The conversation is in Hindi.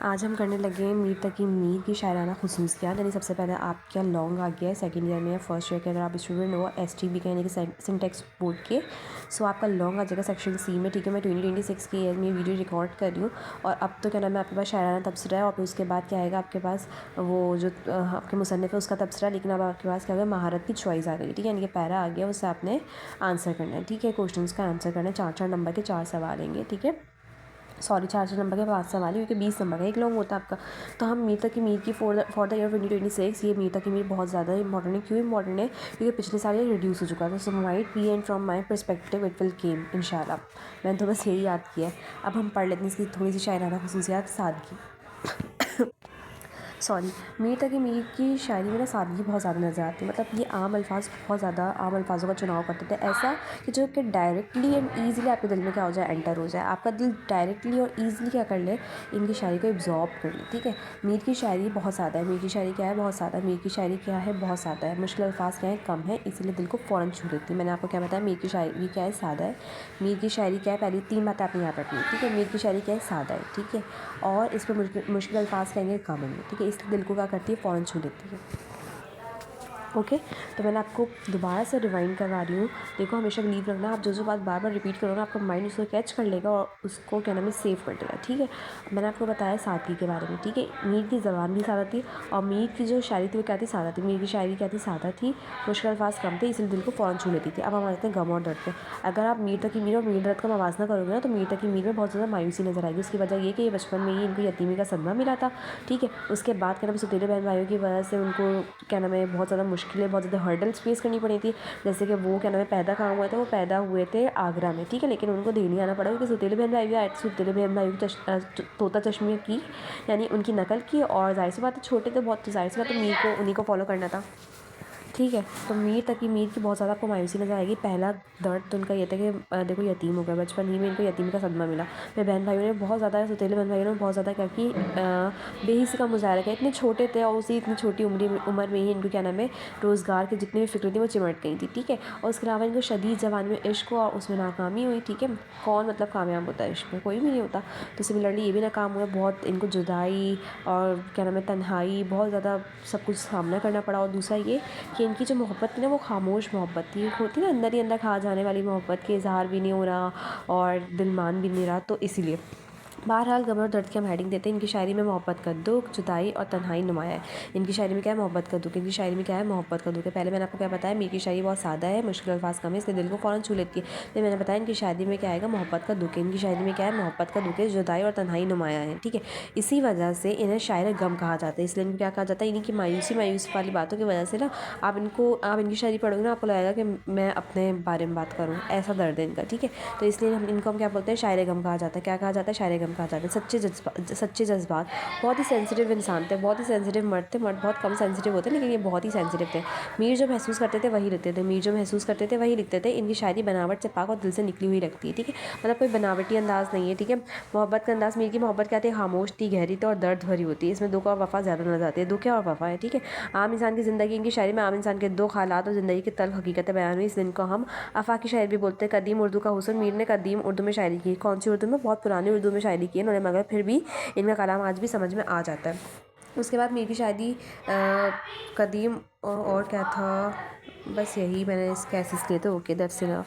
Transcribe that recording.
आज हम करने लगे हैं मीर तकी मीर की शायराना खसूसियात। यानी सबसे पहले आपका लॉन्ग आ गया है सेकंड ईयर में या फर्स्ट ईयर के अगर आप स्टूडेंट हो STB के यानी कि सिंटेक्स बोर्ड के। सो आपका लॉन्ग आ जाएगा सेक्शन C में। ठीक है, मैं 2026 के ईयर में वीडियो रिकॉर्ड कर रही हूँ। और अब तो क्या नाम है, आपके पास शायराना तबसरा है और फिर उसके बाद क्या आएगा आपके पास वो जो आपके मुसन्निफ़ है उसका तबसरा। लेकिन अब आपके पास क्या होगा, महारत की चॉइस आ गई। ठीक है, यानी कि पैरा आ गया, उससे आपने आंसर करना है। ठीक है, क्वेश्चन का आंसर करना है। 4-4 नंबर के 4 सवाल आएंगे। ठीक है, सॉरी 4-4 नंबर के 5 सवाल है, क्योंकि 20 नंबर का एक लॉन्ग होता है आपका। तो हम मीर तकी मीर की फॉर द ईयर 2026, ये मीर तकी मीर बहुत ज़्यादा इंपॉर्टेंट है। क्यों इंपॉर्टेंट है? क्योंकि पिछले साल ये रिड्यूस हो चुका था। So might be and from my perspective it will केम इंशाल्लाह। मैंने तो बस यही याद किया है। अब हम पढ़ लेते हैं इसकी थोड़ी सी शायराना खसूसियात। सादगी, सॉरी, मीर तकी मीर की शायरी में ना सादगी बहुत ज़्यादा नज़र आती है। मतलब ये आम अल्फाज, बहुत ज़्यादा आम अल्फाजों का चुनाव करते थे, ऐसा कि जो कि डायरेक्टली एंड ईज़िली आपके दिल में क्या हो जाए, एंटर हो जाए। आपका दिल डायरेक्टली और ईज़िली क्या कर ले, इनकी शायरी को एब्जॉर्ब कर ले। ठीक है, मीर की शायरी बहुत सादा है। मीर की शायरी क्या है, बहुत सादा है। मीर की शायरी क्या है, बहुत सादा है। मुश्किल अल्फाज क्या है, कम है, इसीलिए दिल को फ़ौरन छू लेती है। मैंने आपको क्या बताया, मीर की शायरी क्या है, सादा है। मीर की शायरी क्या है, पहली 3 बातें आपने यहाँ रखनी है। ठीक है, मीर की शायरी क्या है, सादा है। ठीक है, और इस पर मुश्किल अल्फाज कहेंगे, कम है। ठीक है, इसलिए दिल को क्या करती है, फ़ौरन छू लेती है। ओके, तो मैंने आपको दोबारा से रिवाइंड करवा रही हूँ। देखो, हमेशा बिलीव रखना, आप जो जो बात बार बार रिपीट करोगे आपका माइंड उसको कैच कर लेगा और उसको क्या नाम है, सेव कर देगा। ठीक है, मैंने आपको बताया सादगी के बारे में। ठीक है, मीर की ज़बान भी सादा थी और मीर की जो शायरी थी वो क्या थी, सादा थी। मीर की शायरी क्या थी, सादा थी। मुश्किल अल्फाज कम थे, इसलिए दिल को फ़ौरन छू लेती थी। अब हम आते हैं गम और दर्द पे। अगर आप मीर तकी मीर और मीर दर्द का मवाज़ना करोगे ना, तो मीर तकी मीर में बहुत ज़्यादा मायूसी नज़र आएगी। उसकी वजह ये कि ये बचपन में ही इनको यतीमी का सदमा मिला था। ठीक है, उसके बाद क्या नाम है, सौतेले बहन भाइयों की वजह से उनको क्या नाम है, बहुत ज़्यादा मुश्किलें, बहुत ज़्यादा हर्डल्स फेस करनी पड़ी थी। जैसे कि वो क्या नाम है, पैदा कहाँ हुए थे, वो पैदा हुए थे आगरा में। ठीक है, लेकिन उनको दिल्ली आना पड़ा क्योंकि सौतेले बहन भाई भी आए थे। सौतेले बहन भाई की तोता चश्मे की यानी उनकी नकल की, और जाहिर सी बात है छोटे थे बहुत, तो जाहिर सी बात है मीर को उन्हीं को फॉलो करना था। ठीक है, तो मीर तकी मीर की बहुत ज़्यादा आपको मायूसी नज़र आएगी। पहला दर्द तो उनका ये था कि देखो यतीम हो गया, बचपन ही में इनको यतीमी का सदमा मिला। फिर बहन भाइयों ने बहुत ज़्यादा, सौतेले बहन भाइयों ने बहुत ज़्यादा क्या कि बेहिसी का मुजाहरा किया। इतने छोटे थे और उसी इतनी छोटी उम्र में ही इनको क्या नाम है, रोज़गार की जितनी भी फिक्र थी वो चिमट गई थी। ठीक है, और उसके अलावा इनको शदीद जवानी में इश्क हुआ और उसमें नाकामी हुई। ठीक है, कौन मतलब कामयाब होता है इश्क में, कोई भी नहीं होता। तो सिमिलरली ये भी नाकाम हुआ। बहुत इनको जुदाई और क्या नाम है, तन्हाई, बहुत ज़्यादा सब कुछ सामना करना पड़ा। और दूसरा ये कि इनकी जो मोहब्बत थी ना, वो खामोश मोहब्बत थी। एक होती ना अंदर ही अंदर खा जाने वाली मोहब्बत, के इज़हार भी नहीं हो रहा और दिल मान भी नहीं रहा। तो इसीलिए बहरहाल गम और दर्द की हम हेडिंग देते हैं। इनकी शायरी में मोहब्बत का दुख, जुदाई और तन्हाई नुमाया है। इनकी शायरी में क्या है, मोहब्बत का दुख। इनकी शायरी में क्या है, मोहब्बत का दुख है। पहले मैंने आपको क्या बताया, मीर की शायरी बहुत सादा है, मुश्किल अल्फाज कम है, इसलिए दिल को फ़ौरन छू लेती है। फिर मैंने बताया इनकी शायरी में क्या आएगा, मोहब्बत का दुख है। इनकी शायरी में क्या है, मोहब्बत का दुख है, जुदाई और तन्हाई नुमाया है। ठीक है, इसी वजह से इन्हें शायर गम कहा जाता है। इसलिए इनको क्या कहा जाता है, इनकी मायूसी वाली बातों की वजह से ना आप इनकी शायरी पढ़ोगे ना, आपको लगेगा कि मैं अपने बारे में बात करूँ, ऐसा दर्द है इनका। ठीक है, तो इसलिए हम क्या बोलते हैं, शायर गम कहा जाता है। क्या कहा जाता है, शायर गम कहा जाता है। सच्चे जज्बात, बहुत ही सेंसिटिव इंसान थे, बहुत ही सेंसिटिव मर्द थे। मर्द बहुत कम सेंसिटिव होते हैं, लेकिन ये बहुत ही सेंसिटिव थे। मीर जो महसूस करते थे वही लिखते थे, मीर जो महसूस करते थे वही लिखते थे। इनकी शायरी बनावट से पाक और दिल से निकली हुई लगती है। ठीक है, मतलब कोई बनावटी अंदाज नहीं है। ठीक है, मोहब्बत का अंदाज, मीर की मोहब्बत क्या थी, खामोश थी, गहरी थी और दर्द भरी होती है। इसमें दुख और वफा ज़्यादा नजर आती है, दुख है और वफा है। ठीक है, आम इंसान की ज़िंदगी, इनकी शायरी में आम इंसान के दुख, हालात और ज़िंदगी की तल्ख हकीकतें बयान हुई। इस दिन को हम आफाकी शायर भी बोलते हैं। कदीम उर्दू का हुस्न, मीर ने कदीम उर्दू में शायरी की। कौन सी उर्दू में, बहुत पुरानी उर्दू में शायरी की है उन्होंने, मगर फिर भी इनका कलाम आज भी समझ में आ जाता है। उसके बाद मीर की शायरी कदीम और क्या था, बस यही मैंने इसके एसेस किए थे। Okay, that's enough.